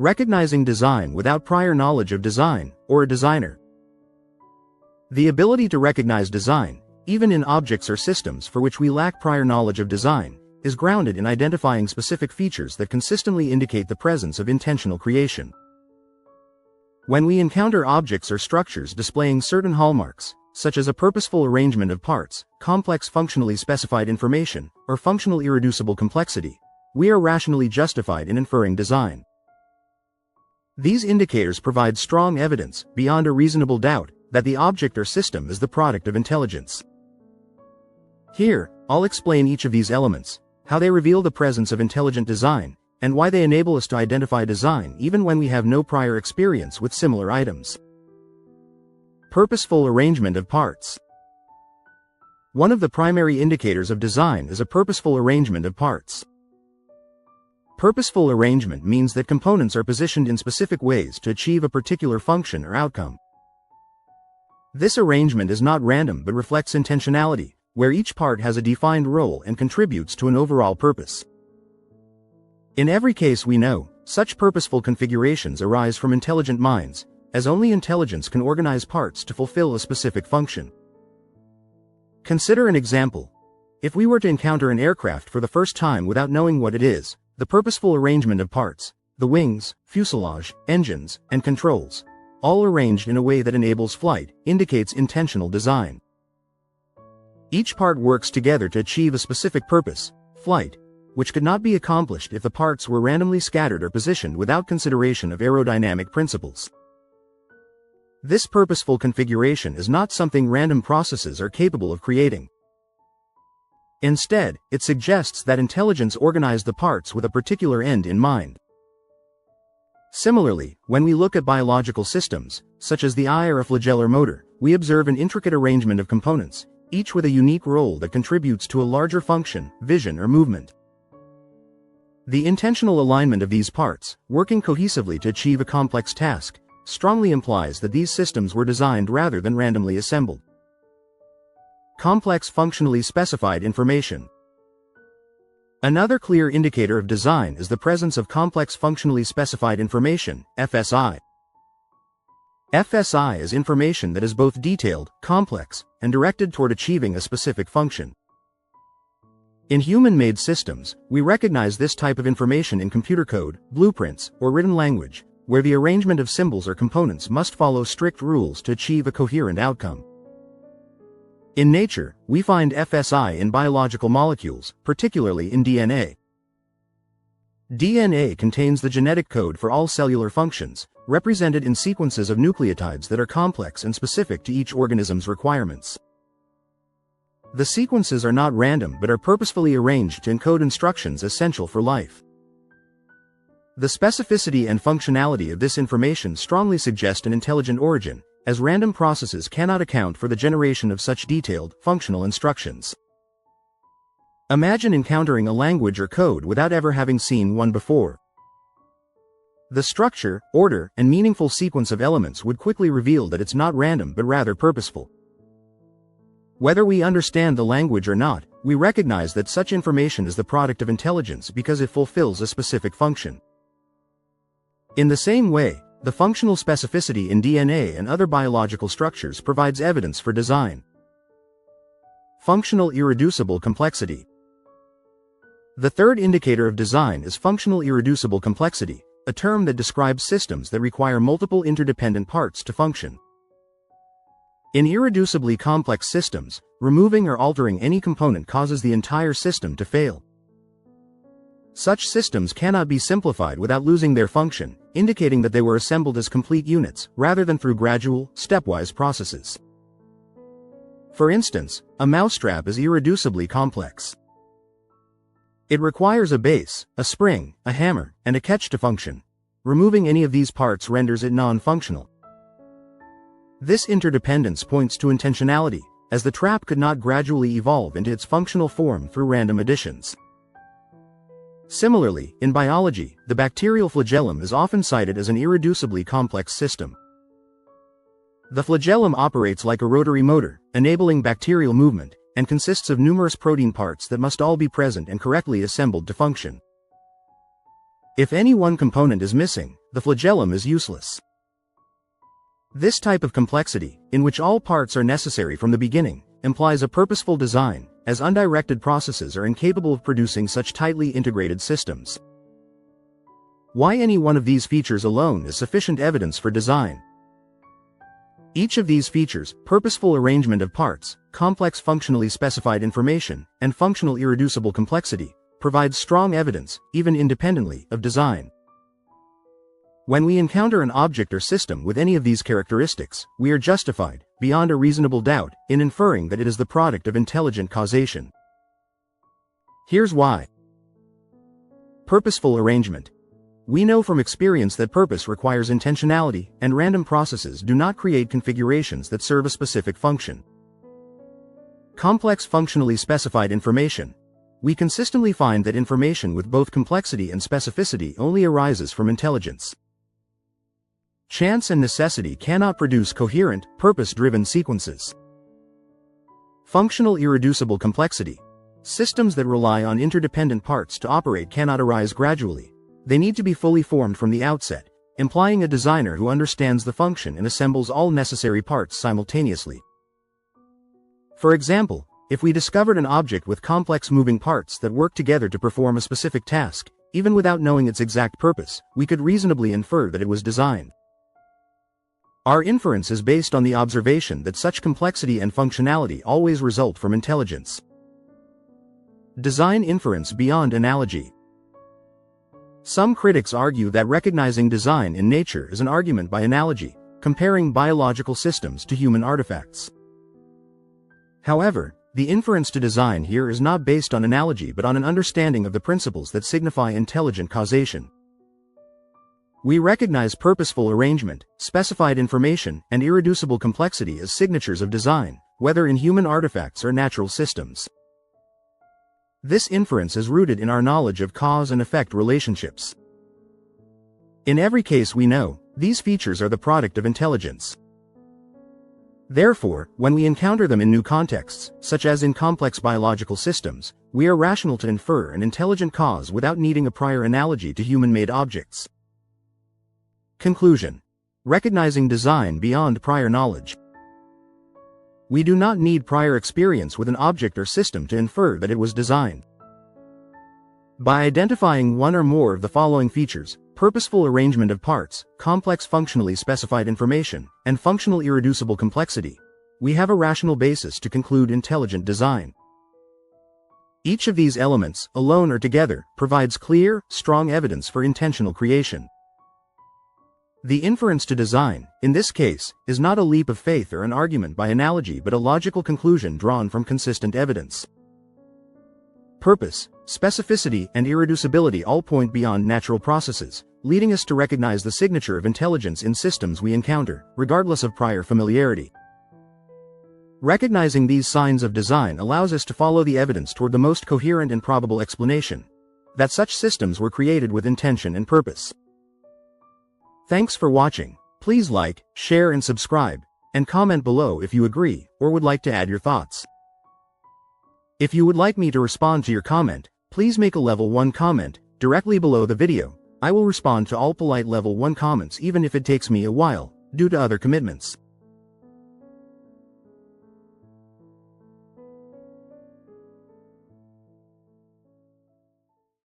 Recognizing design without prior knowledge of design, or a designer. The ability to recognize design, even in objects or systems for which we lack prior knowledge of design, is grounded in identifying specific features that consistently indicate the presence of intentional creation. When we encounter objects or structures displaying certain hallmarks, such as a purposeful arrangement of parts, complex functionally specified information, or functional irreducible complexity, we are rationally justified in inferring design. These indicators provide strong evidence, beyond a reasonable doubt, that the object or system is the product of intelligence. Here, I'll explain each of these elements, how they reveal the presence of intelligent design, and why they enable us to identify design even when we have no prior experience with similar items. Purposeful arrangement of parts. One of the primary indicators of design is a purposeful arrangement of parts. Purposeful arrangement means that components are positioned in specific ways to achieve a particular function or outcome. This arrangement is not random but reflects intentionality, where each part has a defined role and contributes to an overall purpose. In every case we know, such purposeful configurations arise from intelligent minds, as only intelligence can organize parts to fulfill a specific function. Consider an example. If we were to encounter an aircraft for the first time without knowing what it is, the purposeful arrangement of parts, the wings, fuselage, engines, and controls, all arranged in a way that enables flight, indicates intentional design. Each part works together to achieve a specific purpose, flight, which could not be accomplished if the parts were randomly scattered or positioned without consideration of aerodynamic principles. This purposeful configuration is not something random processes are capable of creating. Instead, it suggests that intelligence organized the parts with a particular end in mind. Similarly, when we look at biological systems, such as the eye or a flagellar motor, we observe an intricate arrangement of components, each with a unique role that contributes to a larger function, vision, or movement. The intentional alignment of these parts, working cohesively to achieve a complex task, strongly implies that these systems were designed rather than randomly assembled. Complex functionally specified information. Another clear indicator of design is the presence of complex functionally specified information, FSI. FSI is information that is both detailed, complex, and directed toward achieving a specific function. In human-made systems, we recognize this type of information in computer code, blueprints, or written language, where the arrangement of symbols or components must follow strict rules to achieve a coherent outcome. In nature, we find FSI in biological molecules, particularly in DNA. DNA contains the genetic code for all cellular functions, represented in sequences of nucleotides that are complex and specific to each organism's requirements. The sequences are not random but are purposefully arranged to encode instructions essential for life. The specificity and functionality of this information strongly suggest an intelligent origin, as random processes cannot account for the generation of such detailed, functional instructions. Imagine encountering a language or code without ever having seen one before. The structure, order, and meaningful sequence of elements would quickly reveal that it's not random but rather purposeful. Whether we understand the language or not, we recognize that such information is the product of intelligence because it fulfills a specific function. In the same way, the functional specificity in DNA and other biological structures provides evidence for design. Functional irreducible complexity. The third indicator of design is functional irreducible complexity, a term that describes systems that require multiple interdependent parts to function. In irreducibly complex systems, removing or altering any component causes the entire system to fail. Such systems cannot be simplified without losing their function, indicating that they were assembled as complete units, rather than through gradual, stepwise processes. For instance, a mousetrap is irreducibly complex. It requires a base, a spring, a hammer, and a catch to function. Removing any of these parts renders it non-functional. This interdependence points to intentionality, as the trap could not gradually evolve into its functional form through random additions. Similarly, in biology, the bacterial flagellum is often cited as an irreducibly complex system. The flagellum operates like a rotary motor, enabling bacterial movement, and consists of numerous protein parts that must all be present and correctly assembled to function. If any one component is missing, the flagellum is useless. This type of complexity, in which all parts are necessary from the beginning, implies a purposeful design, as undirected processes are incapable of producing such tightly integrated systems. Why any one of these features alone is sufficient evidence for design. Each of these features, purposeful arrangement of parts, complex functionally specified information, and functional irreducible complexity, provides strong evidence, even independently, of design. When we encounter an object or system with any of these characteristics, we are justified, beyond a reasonable doubt, in inferring that it is the product of intelligent causation. Here's why. Purposeful arrangement. We know from experience that purpose requires intentionality, and random processes do not create configurations that serve a specific function. Complex functionally specified information. We consistently find that information with both complexity and specificity only arises from intelligence. Chance and necessity cannot produce coherent, purpose-driven sequences. Functional irreducible complexity. Systems that rely on interdependent parts to operate cannot arise gradually. They need to be fully formed from the outset, implying a designer who understands the function and assembles all necessary parts simultaneously. For example, if we discovered an object with complex moving parts that work together to perform a specific task, even without knowing its exact purpose, we could reasonably infer that it was designed. Our inference is based on the observation that such complexity and functionality always result from intelligence. Design inference beyond analogy. Some critics argue that recognizing design in nature is an argument by analogy, comparing biological systems to human artifacts. However, the inference to design here is not based on analogy but on an understanding of the principles that signify intelligent causation. We recognize purposeful arrangement, specified information, and irreducible complexity as signatures of design, whether in human artifacts or natural systems. This inference is rooted in our knowledge of cause and effect relationships. In every case we know, these features are the product of intelligence. Therefore, when we encounter them in new contexts, such as in complex biological systems, we are rational to infer an intelligent cause without needing a prior analogy to human-made objects. Conclusion. Recognizing design beyond prior knowledge. We do not need prior experience with an object or system to infer that it was designed. By identifying one or more of the following features, purposeful arrangement of parts, complex functionally specified information, and functional irreducible complexity, we have a rational basis to conclude intelligent design. Each of these elements, alone or together, provides clear, strong evidence for intentional creation. The inference to design, in this case, is not a leap of faith or an argument by analogy but a logical conclusion drawn from consistent evidence. Purpose, specificity, and irreducibility all point beyond natural processes, leading us to recognize the signature of intelligence in systems we encounter, regardless of prior familiarity. Recognizing these signs of design allows us to follow the evidence toward the most coherent and probable explanation, that such systems were created with intention and purpose. Thanks for watching. Please like, share and subscribe, and comment below if you agree or would like to add your thoughts. If you would like me to respond to your comment, please make a level 1 comment directly below the video. I will respond to all polite level 1 comments even if it takes me a while, due to other commitments.